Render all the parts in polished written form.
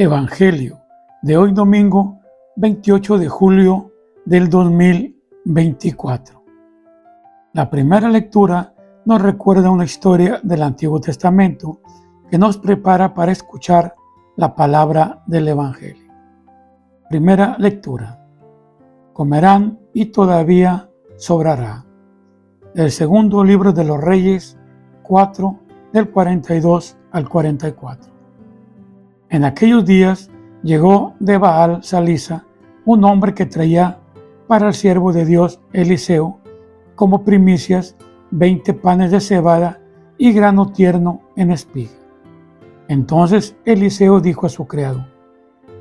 Evangelio de hoy domingo 28 de julio del 2024. La primera lectura nos recuerda una historia del Antiguo Testamento que nos prepara para escuchar la palabra del Evangelio. Primera lectura. Comerán y todavía sobrará. El segundo libro de los Reyes 4 del 42 al 44. En aquellos días llegó de Baal Salisa un hombre que traía para el siervo de Dios Eliseo como primicias 20 panes de cebada y grano tierno en espiga. Entonces Eliseo dijo a su criado: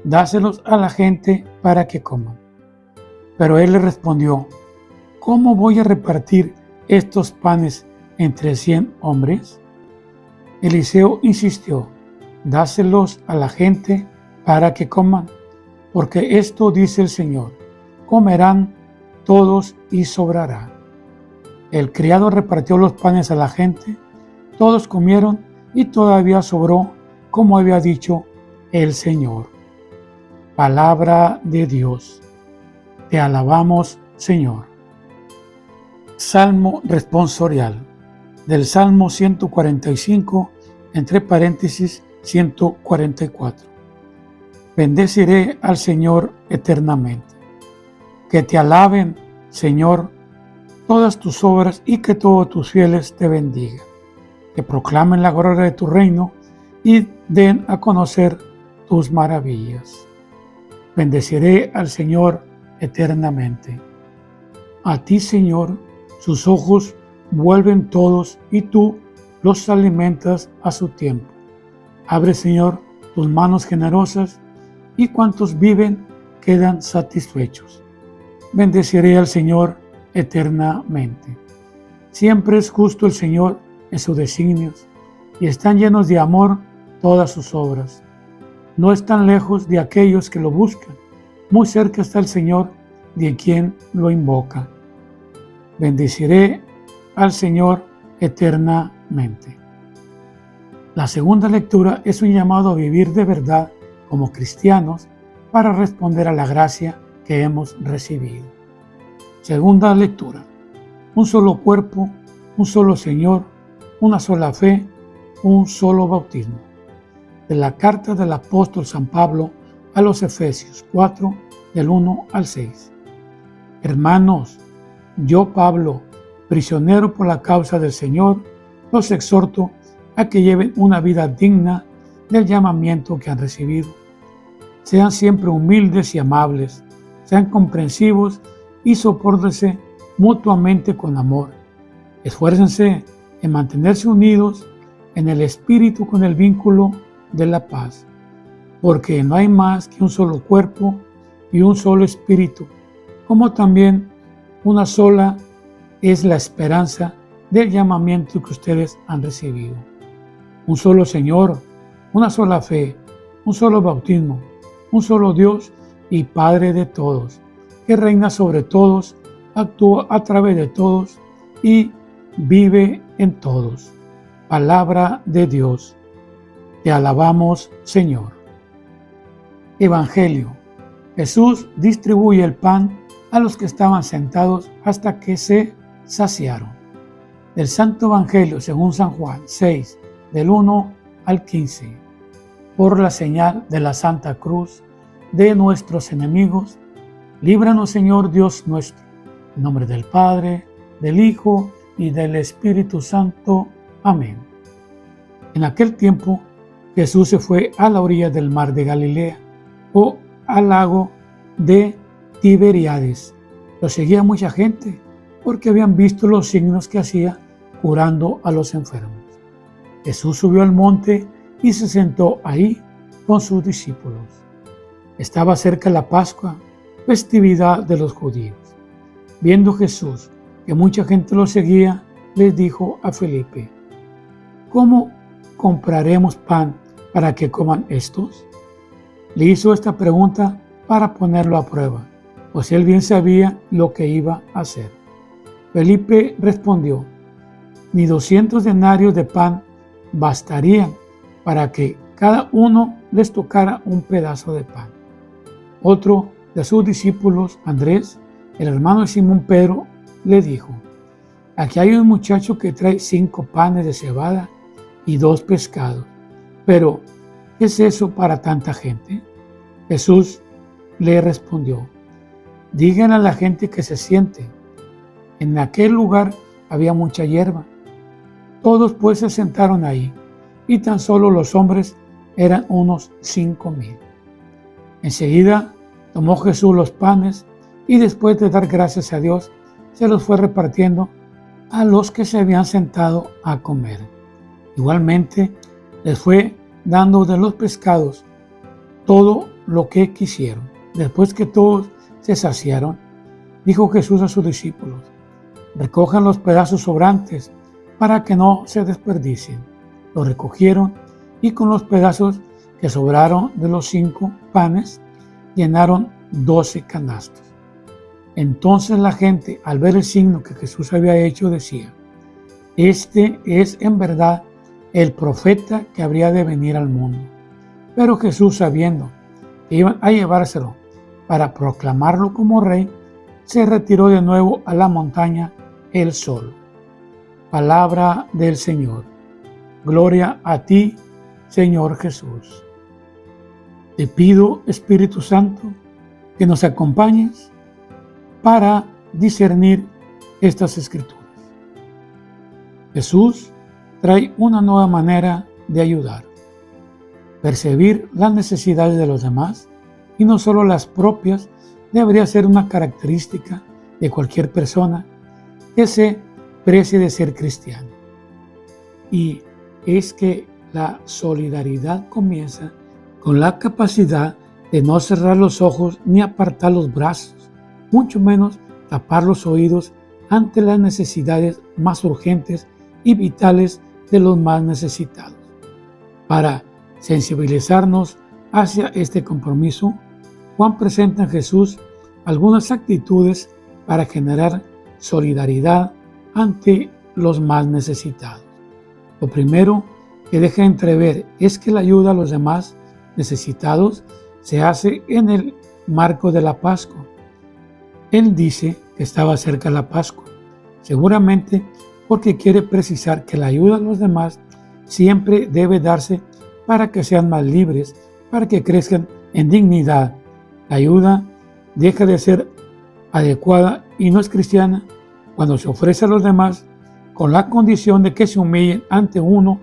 dáselos a la gente para que coman. Pero él le respondió: ¿cómo voy a repartir estos panes entre 100 hombres? Eliseo insistió: dáselos a la gente para que coman, porque esto dice el Señor: comerán todos y sobrará. El criado repartió los panes a la gente, todos comieron y todavía sobró, como había dicho el Señor. Palabra de Dios. Te alabamos, Señor. Salmo responsorial del Salmo 145, entre paréntesis 144. Bendeciré al Señor eternamente. Que te alaben, Señor, todas tus obras y que todos tus fieles te bendigan. Que proclamen la gloria de tu reino y den a conocer tus maravillas. Bendeciré al Señor eternamente. A ti, Señor, sus ojos vuelven todos y tú los alimentas a su tiempo. Abre, Señor, tus manos generosas y cuantos viven quedan satisfechos. Bendeciré al Señor eternamente. Siempre es justo el Señor en sus designios y están llenos de amor todas sus obras. No están lejos de aquellos que lo buscan. Muy cerca está el Señor de quien lo invoca. Bendeciré al Señor eternamente. La segunda lectura es un llamado a vivir de verdad como cristianos para responder a la gracia que hemos recibido. Segunda lectura. Un solo cuerpo, un solo Señor, una sola fe, un solo bautismo. De la carta del apóstol San Pablo a los Efesios 4, del 1 al 6. Hermanos, yo Pablo, prisionero por la causa del Señor, los exhorto a que lleven una vida digna del llamamiento que han recibido. Sean siempre humildes y amables, sean comprensivos y sopórtense mutuamente con amor. Esfuércense en mantenerse unidos en el espíritu con el vínculo de la paz, porque no hay más que un solo cuerpo y un solo espíritu, como también una sola es la esperanza del llamamiento que ustedes han recibido. Un solo Señor, una sola fe, un solo bautismo, un solo Dios y Padre de todos, que reina sobre todos, actúa a través de todos y vive en todos. Palabra de Dios. Te alabamos, Señor. Evangelio. Jesús distribuye el pan a los que estaban sentados hasta que se saciaron. Del Santo Evangelio según San Juan 6, del 1 al 15. Por la señal de la Santa Cruz de nuestros enemigos, líbranos, Señor Dios nuestro, en nombre del Padre, del Hijo y del Espíritu Santo. Amén. En aquel tiempo, Jesús se fue a la orilla del mar de Galilea, o al lago de Tiberíades. Lo seguía mucha gente, porque habían visto los signos que hacía curando a los enfermos. Jesús subió al monte y se sentó ahí con sus discípulos. Estaba cerca la Pascua, festividad de los judíos. Viendo Jesús que mucha gente lo seguía, les dijo a Felipe: ¿cómo compraremos pan para que coman estos? Le hizo esta pregunta para ponerlo a prueba, pues él bien sabía lo que iba a hacer. Felipe respondió: ni 200 denarios de pan bastarían para que cada uno les tocara un pedazo de pan. Otro de sus discípulos, Andrés, el hermano de Simón Pedro, le dijo: aquí hay un muchacho que trae 5 panes de cebada y 2 pescados. Pero, ¿qué es eso para tanta gente? Jesús le respondió: digan a la gente que se siente. En aquel lugar había mucha hierba. Todos pues se sentaron ahí, y tan solo los hombres eran unos 5,000. Enseguida tomó Jesús los panes y después de dar gracias a Dios, se los fue repartiendo a los que se habían sentado a comer. Igualmente les fue dando de los pescados todo lo que quisieron. Después que todos se saciaron, dijo Jesús a sus discípulos: recojan los pedazos sobrantes para que no se desperdicien. Los recogieron y con los pedazos que sobraron de los 5 panes llenaron 12 canastos. Entonces la gente, al ver el signo que Jesús había hecho, decía: este es en verdad el profeta que habría de venir al mundo. Pero Jesús, sabiendo que iban a llevárselo para proclamarlo como rey, se retiró de nuevo a la montaña él solo. Palabra del Señor. Gloria a ti, Señor Jesús. Te pido, Espíritu Santo, que nos acompañes para discernir estas escrituras. Jesús trae una nueva manera de ayudar, percibir las necesidades de los demás y no solo las propias. Debería ser una característica de cualquier persona que se precie de ser cristiano. Y es que la solidaridad comienza con la capacidad de no cerrar los ojos ni apartar los brazos, mucho menos tapar los oídos ante las necesidades más urgentes y vitales de los más necesitados. Para sensibilizarnos hacia este compromiso, Juan presenta en Jesús algunas actitudes para generar solidaridad ante los más necesitados. Lo primero que deja entrever es que la ayuda a los demás necesitados se hace en el marco de la Pascua. Él dice que estaba cerca la Pascua, seguramente porque quiere precisar que la ayuda a los demás siempre debe darse para que sean más libres, para que crezcan en dignidad. La ayuda deja de ser adecuada y no es cristiana cuando se ofrece a los demás con la condición de que se humillen ante uno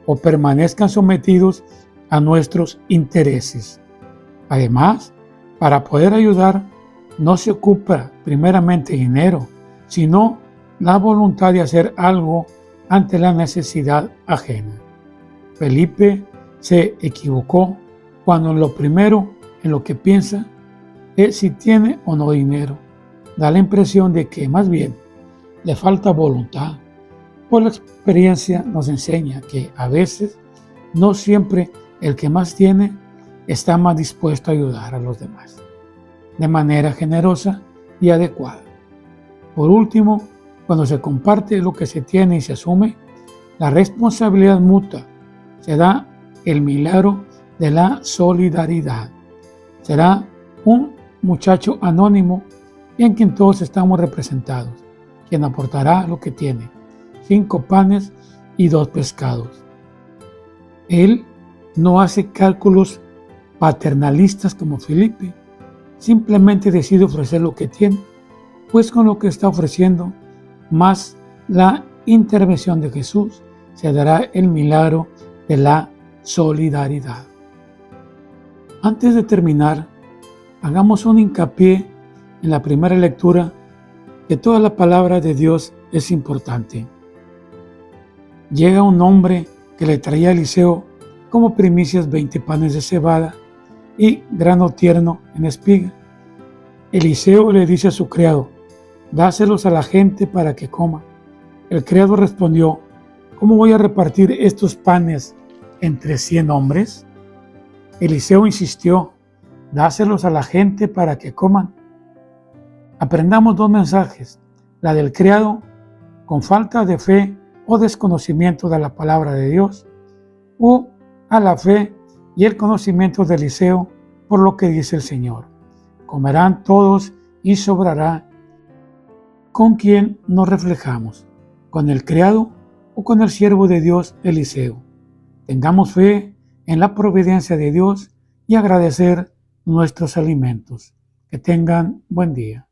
o permanezcan sometidos a nuestros intereses. Además, para poder ayudar, no se ocupa primeramente dinero, sino la voluntad de hacer algo ante la necesidad ajena. Felipe se equivocó cuando lo primero en lo que piensa es si tiene o no dinero. Da la impresión de que más bien le falta voluntad. Por la experiencia nos enseña que a veces no siempre el que más tiene está más dispuesto a ayudar a los demás de manera generosa y adecuada. Por último, cuando se comparte lo que se tiene y se asume la responsabilidad mutua, se da el milagro de la solidaridad. Será un muchacho anónimo en quien todos estamos representados, quien aportará lo que tiene, 5 panes y 2 pescados. Él no hace cálculos paternalistas como Felipe, simplemente decide ofrecer lo que tiene, pues con lo que está ofreciendo, más la intervención de Jesús, se dará el milagro de la solidaridad. Antes de terminar, hagamos un hincapié en la primera lectura que toda la palabra de Dios es importante. Llega un hombre que le traía a Eliseo como primicias 20 panes de cebada y grano tierno en espiga. Eliseo le dice a su criado: dáselos a la gente para que coma. El criado respondió: ¿cómo voy a repartir estos panes entre 100 hombres? Eliseo insistió: dáselos a la gente para que coman. Aprendamos 2 mensajes: la del criado, con falta de fe o desconocimiento de la palabra de Dios, o a la fe y el conocimiento de Eliseo, por lo que dice el Señor. Comerán todos y sobrará. ¿Con quién nos reflejamos? ¿Con el criado o con el siervo de Dios, Eliseo? Tengamos fe en la providencia de Dios y agradecer nuestros alimentos. Que tengan buen día.